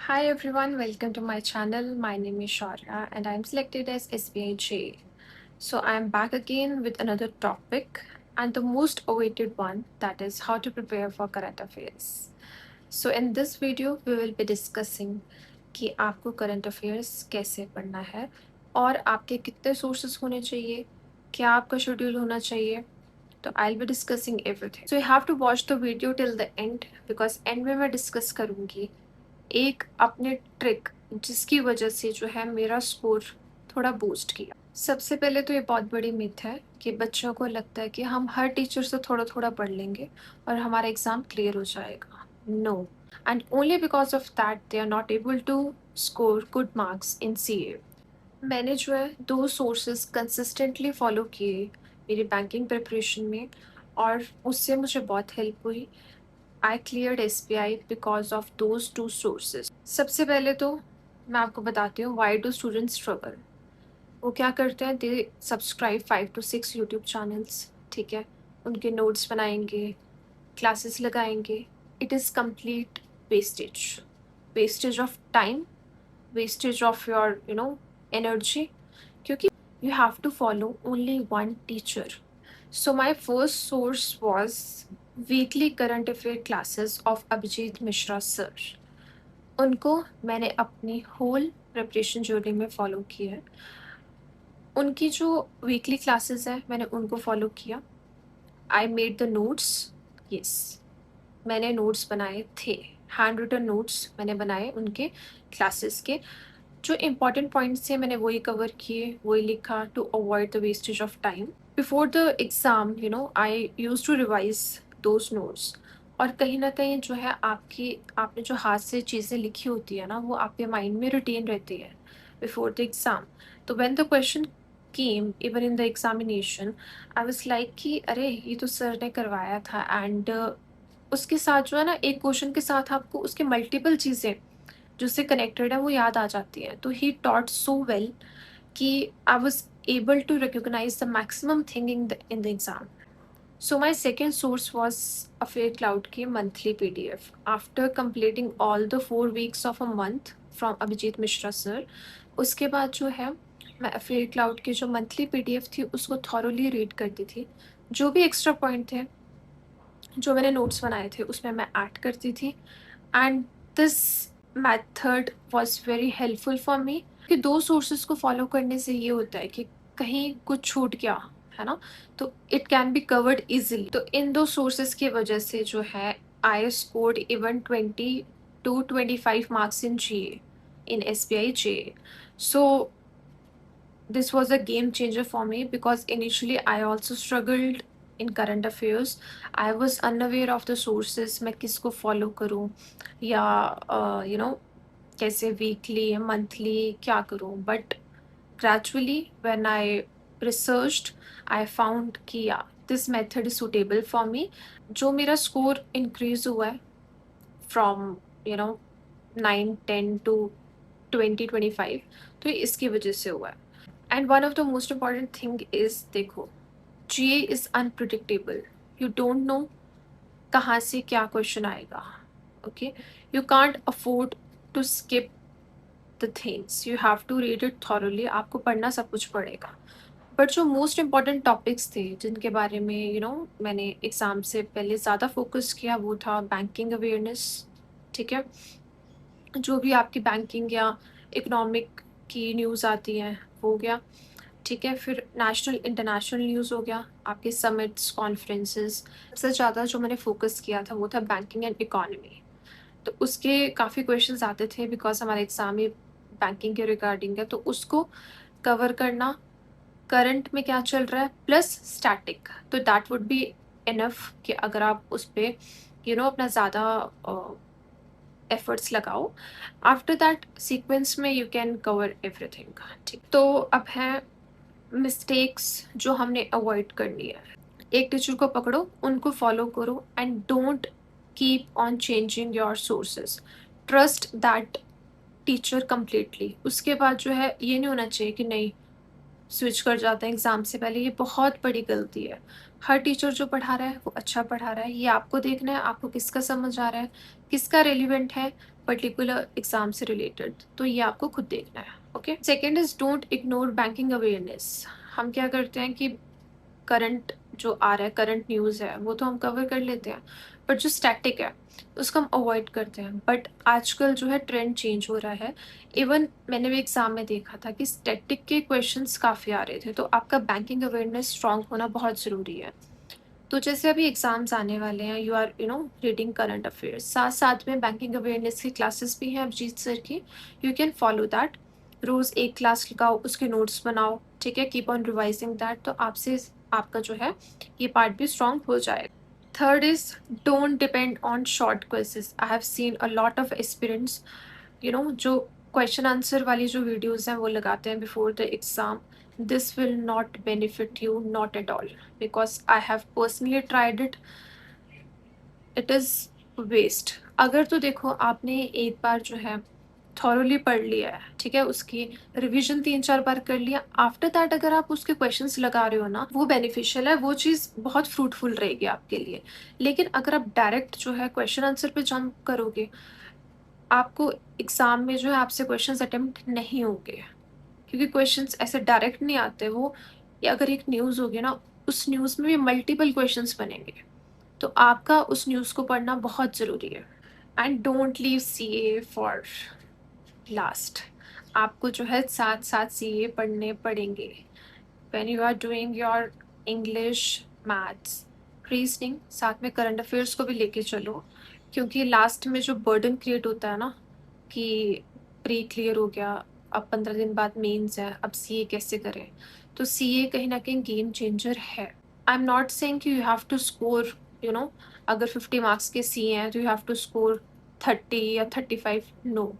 Hi everyone, welcome to my channel. My name is Shaurya and I'm selected as SBI. So I'm back again with another topic and the most awaited one, that is how to prepare for current affairs. So in this video we will be discussing कि आपको current affairs कैसे पढ़ना है और आपके कितने sources होने चाहिए, क्या आपका शेड्यूल होना चाहिए. तो I be discussing everything. So you have to watch the video till the end because end में मैं डिस्कस करूँगी एक अपने ट्रिक जिसकी वजह से जो है मेरा स्कोर थोड़ा बूस्ट किया. सबसे पहले तो ये बहुत बड़ी मिथ है कि बच्चों को लगता है कि हम हर टीचर से थोड़ा थोड़ा पढ़ लेंगे और हमारा एग्ज़ाम क्लियर हो जाएगा. No. And only because of that they are not able to score good marks in CA. मैंने जो है 2 सोर्सेस कंसिस्टेंटली फॉलो किए मेरी बैंकिंग प्रिपरेशन में और उससे मुझे बहुत हेल्प हुई. आई cleared SBI because of those 2 sources. सबसे पहले तो मैं आपको बताती हूँ व्हाई डू स्टूडेंट्स स्ट्रगल. वो क्या करते हैं, दे सब्सक्राइब 5 to 6 यूट्यूब चैनल्स. ठीक है, उनके नोट्स बनाएंगे, क्लासेस लगाएंगे. It is complete wastage. Wastage of time, wastage of your energy, क्योंकि you have to follow only one teacher. So my first source was weekly current affair classes of Abhijit Mishra sir. उनको मैंने अपनी whole preparation journey में follow किया है. उनकी जो weekly classes है मैंने उनको फॉलो किया. I made the notes. Yes, मैंने नोट्स बनाए थे, हैंड रिटन नोट्स मैंने बनाए उनके क्लासेस के. जो इम्पॉर्टेंट पॉइंट्स थे मैंने वही कवर किए, वही लिखा to avoid the wastage of time. Before the exam I use to revise those notes. और कहीं ना कहीं जो है आपने जो हाथ से चीज़ें लिखी होती है ना, वो आपके माइंड में रिटेन रहती है बिफोर द एग्ज़ाम. तो when the question came even in the examination, I was like कि अरे ये तो सर ने करवाया था. एंड उसके साथ जो है ना, एक क्वेश्चन के साथ आपको उसके मल्टीपल चीज़ें जो उससे कनेक्टेड है वो याद आ जाती हैं. तो ही टॉट सो वेल कि I was able to recognize the maximum thing in the exam. So my second source was Affair Cloud की monthly PDF. After completing all the 4 weeks of a month from Abhijit Mishra sir, उसके बाद जो है मैं Affair Cloud की जो monthly PDF थी उसको thoroughly read करती थी. जो भी extra point थे जो मैंने नोट्स बनाए थे उसमें मैं ऐड करती थी. And this method was very helpful for me कि 2 सोर्सेज को फॉलो करने से ये होता है कि कहीं कुछ छूट गया है ना, तो it can be covered easily. तो इन 2 सोर्सेज की वजह से जो है I scored even 20 to 25 marks in GA in SBI JA. So this was a game changer for me because initially I also struggled in current affairs. I was unaware of the sources, मैं किसको follow करूँ या कैसे weekly या monthly क्या करूँ. But gradually when I researched, I found कि या this method is suitable for me. जो मेरा स्कोर इंक्रीज हुआ है फ्रॉम 9 10 to 20 25, तो ये इसकी वजह से हुआ है. And one of the most important thing is, देखो, GA is unpredictable. You don't know कहाँ से क्या क्वेश्चन आएगा. Okay, you can't afford to skip the things. You have to read it thoroughly. आपको पढ़ना सब कुछ पड़ेगा. बट जो मोस्ट इम्पॉर्टेंट टॉपिक्स थे जिनके बारे में मैंने एग्ज़ाम से पहले ज़्यादा फोकस किया वो था बैंकिंग अवेयरनेस. ठीक है, जो भी आपकी बैंकिंग या इकोनॉमिक की न्यूज़ आती हैं वो हो गया. ठीक है, फिर नेशनल इंटरनेशनल न्यूज़ हो गया, आपके समिट्स कॉन्फ्रेंसेस. सबसे ज़्यादा जो मैंने फोकस किया था वो था बैंकिंग एंड इकोनॉमी. तो उसके काफ़ी क्वेश्चंस आते थे बिकॉज हमारा एग्ज़ाम ही बैंकिंग के रिगार्डिंग है. तो उसको कवर करना, करंट में क्या चल रहा है प्लस स्टैटिक, तो दैट वुड बी इनफ कि अगर आप उस पर अपना ज़्यादा एफर्ट्स लगाओ. आफ्टर दैट सीक्वेंस में यू कैन कवर एवरीथिंग. ठीक, तो अब है मिस्टेक्स जो हमने अवॉइड करनी है. एक टीचर को पकड़ो, उनको फॉलो करो and don't keep on changing your sources. Trust that teacher completely. उसके बाद जो है ये नहीं होना चाहिए कि नहीं स्विच कर जाते हैं एग्ज़ाम से पहले. ये बहुत बड़ी गलती है. हर टीचर जो पढ़ा रहा है वो अच्छा पढ़ा रहा है. ये आपको देखना है आपको किसका समझ आ रहा है, किसका रेलिवेंट है, पर्टिकुलर एग्जाम से रिलेटेड, तो ये आपको खुद देखना है। Okay, second is don't ignore banking awareness. हम क्या करते हैं कि करंट जो आ रहा है, करंट न्यूज़ है, वो तो हम कवर कर लेते हैं, बट जो स्टैटिक है उसको हम अवॉइड करते हैं। बट आजकल जो है ट्रेंड चेंज हो रहा है। इवन मैंने भी एग्जाम में देखा था कि स्टैटिक के क्वेश्चंस काफ़ी आ रहे थे, तो आपका बैंकिंग अवेयरनेस स्ट्रांग होना बहुत ज़रूरी है। तो जैसे अभी एग्जाम्स आने वाले हैं, you are reading current affairs, साथ साथ में बैंकिंग अवेयरनेस की क्लासेस भी हैं अभिजीत सर की। You can follow that. रोज़ एक क्लास लगाओ, उसके नोट्स बनाओ, ठीक है, कीप ऑन रिवाइजिंग दैट, तो आपसे आपका जो है ये पार्ट भी स्ट्रांग हो जाएगा। Third is don't depend on short questions. I have seen a lot of experience, जो क्वेश्चन आंसर वाली जो वीडियोस हैं वो लगाते हैं before the exam. This will not benefit you, not at all, because I have personally tried it. It is waste. अगर तो देखो आपने एक बार जो है थॉरोली पढ़ लिया है, ठीक है, उसकी रिवीजन 3-4 बार कर लिया, आफ्टर दैट अगर आप उसके क्वेश्चंस लगा रहे हो ना, वो बेनिफिशियल है, वो चीज़ बहुत फ्रूटफुल रहेगी आपके लिए। लेकिन अगर आप डायरेक्ट जो है क्वेश्चन आंसर पे जंप करोगे, आपको एग्जाम में जो है आपसे क्वेश्चंस अटेम्प्ट नहीं होंगे, क्योंकि क्वेश्चंस ऐसे डायरेक्ट नहीं आते वो। या अगर एक न्यूज़ होगी ना, उस न्यूज़ में भी मल्टीपल क्वेश्चंस बनेंगे, तो आपका उस न्यूज़ को पढ़ना बहुत ज़रूरी है। And don't leave CA for last. आपको जो है साथ साथ सीए पढ़ने पड़ेंगे। When you are doing your English, maths, reasoning, साथ में करंट अफेयर्स को भी लेके चलो, क्योंकि लास्ट में जो बर्डन क्रिएट होता है ना कि प्री क्लियर हो गया, अब 15 दिन बाद मेंस है, अब सीए कैसे करें, तो सीए कहीं ना कहीं गेम चेंजर है। आई एम नॉट सेइंग कि यू हैव टू स्कोर, अगर 50 मार्क्स के सीए हैं तो यू हैव टू स्कोर 30 या 35, नो।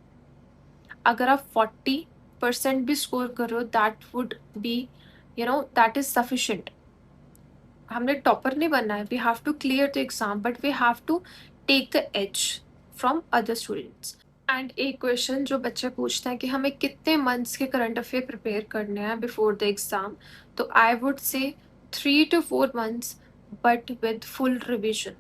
अगर आप 40% भी स्कोर करो, that would be, that is sufficient. हमने टॉपर नहीं बनना है, we have to clear the exam, but we have to take the edge from other students. And एक क्वेश्चन जो बच्चे पूछते हैं कि हमें कितने मंथ्स के करंट अफेयर प्रिपेयर करने हैं बिफोर द एग्जाम, तो I would say 3 to 4 months, but with full revision.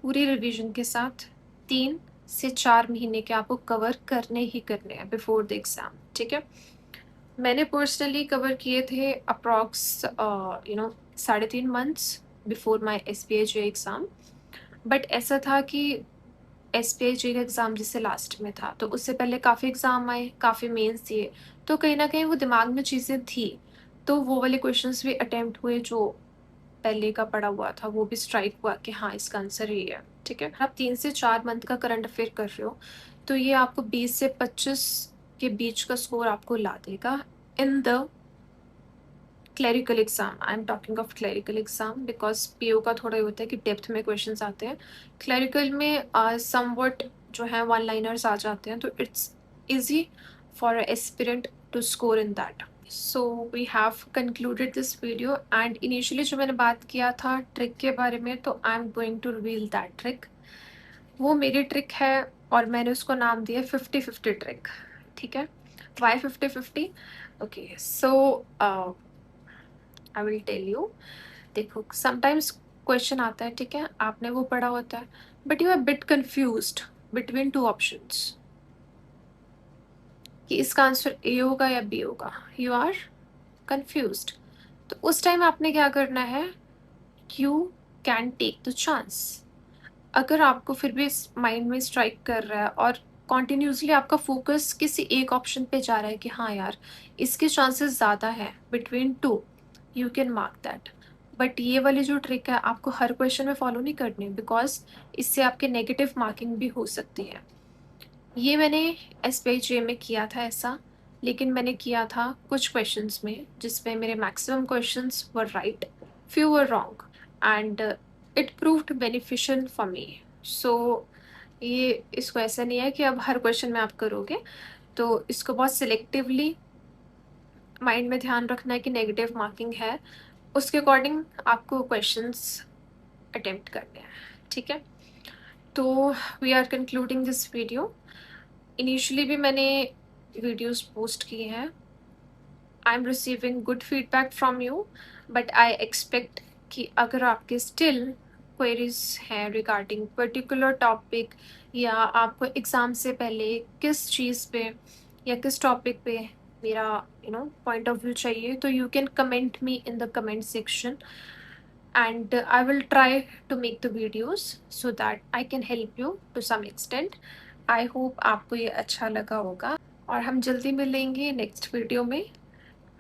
पूरी रिवीजन के साथ 3 से 4 महीने के आपको कवर करने ही करने हैं बिफोर द एग्जाम, ठीक है। मैंने पर्सनली कवर किए थे approx 3.5 months before my SPI exam. But ऐसा था कि SPI का एग्ज़ाम जिससे लास्ट में था, तो उससे पहले काफ़ी एग्ज़ाम आए, काफ़ी मेंस दिए, तो कहीं ना कहीं वो दिमाग में चीज़ें थी, तो वो वाले क्वेश्चंस भी अटेम्प्ट हुए जो पहले का पड़ा हुआ था, वो भी स्ट्राइक हुआ कि हाँ इसका आंसर ये है, ठीक है। आप 3 से 4 मंथ का करंट अफेयर कर रहे हो, तो ये आपको 20 से 25 के बीच का स्कोर आपको ला देगा in the clerical exam. I am talking of clerical exam, because PO का थोड़ा ये होता है कि डेप्थ में क्वेश्चंस आते हैं। क्लरिकल में समवट जो है वन लाइनर्स आ जाते हैं, तो it's easy for a aspirant to score in that. So we have concluded this video, and initially जो मैंने बात किया था ट्रिक के बारे में, तो I am going to reveal that trick. वो मेरी ट्रिक है और मैंने उसको नाम दिया 50-50 ट्रिक, ठीक है। Why 50-50? Okay, so I will tell you. देखो, समटाइम्स क्वेश्चन आता है, ठीक है, आपने वो पढ़ा होता है, but you are bit confused between 2 options कि इसका आंसर A होगा या B होगा। You are confused. तो उस टाइम आपने क्या करना है, you can take the chance. अगर आपको फिर भी माइंड में स्ट्राइक कर रहा है और कॉन्टिन्यूसली आपका फोकस किसी एक ऑप्शन पे जा रहा है कि हाँ यार इसके चांसेस ज़्यादा हैं between two, you can mark that. But ये वाली जो ट्रिक है आपको हर क्वेश्चन में फॉलो नहीं करनी, बिकॉज इससे आपके नेगेटिव मार्किंग भी हो सकती है। ये मैंने SPI में किया था ऐसा, लेकिन मैंने किया था कुछ क्वेश्चंस में जिसमें मेरे maximum questions were right, few were wrong, and it proved beneficial for me. So ये इसको ऐसा नहीं है कि अब हर क्वेश्चन में आप करोगे, तो इसको बहुत सिलेक्टिवली माइंड में ध्यान रखना है कि नेगेटिव मार्किंग है, उसके अकॉर्डिंग आपको क्वेश्चंस अटेम्प्ट करने हैं, ठीक है। तो we are concluding this video. Initially भी मैंने वीडियोस पोस्ट किए हैं, I am receiving good feedback from you, but I expect कि अगर आपके स्टिल क्वेरीज हैं रिगार्डिंग पर्टिकुलर टॉपिक या आपको एग्ज़ाम से पहले किस चीज़ पे या किस टॉपिक पे मेरा पॉइंट ऑफ व्यू चाहिए, तो you can comment me in the comment section and I will try to make the videos so that I can help you to some extent. I hope आपको ये अच्छा लगा होगा और हम जल्दी मिलेंगे नेक्स्ट वीडियो में.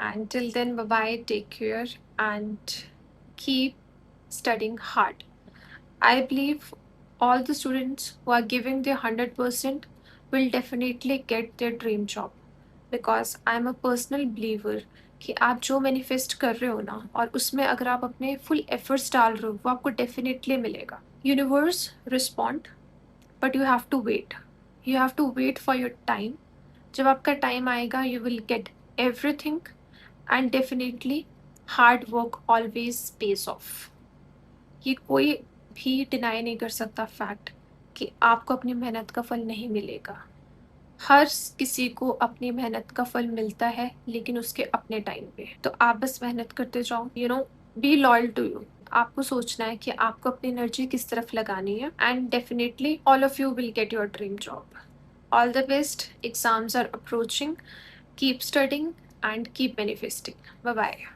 And till then, bye bye, take care, and keep studying hard. I believe all the students who are giving their 100% will definitely get their dream job, because I am a personal believer कि आप जो manifest कर रहे हो ना, और उसमें अगर आप अपने फुल एफर्ट्स डाल रहे हो, वो आपको डेफिनेटली मिलेगा. Universe respond, but you have to wait. You have to wait for your time. जब आपका टाइम आएगा you will get everything, and definitely hard work always pays off. ये कोई भी डिनाई नहीं कर सकता फैक्ट कि आपको अपनी मेहनत का फल नहीं मिलेगा. हर किसी को अपनी मेहनत का फल मिलता है, लेकिन उसके अपने टाइम पे. तो आप बस मेहनत करते जाओ. Be loyal to you. आपको सोचना है कि आपको अपनी एनर्जी किस तरफ लगानी है, and definitely all of you will get your dream job. All the best. Exams are approaching. Keep studying and keep manifesting. Bye bye.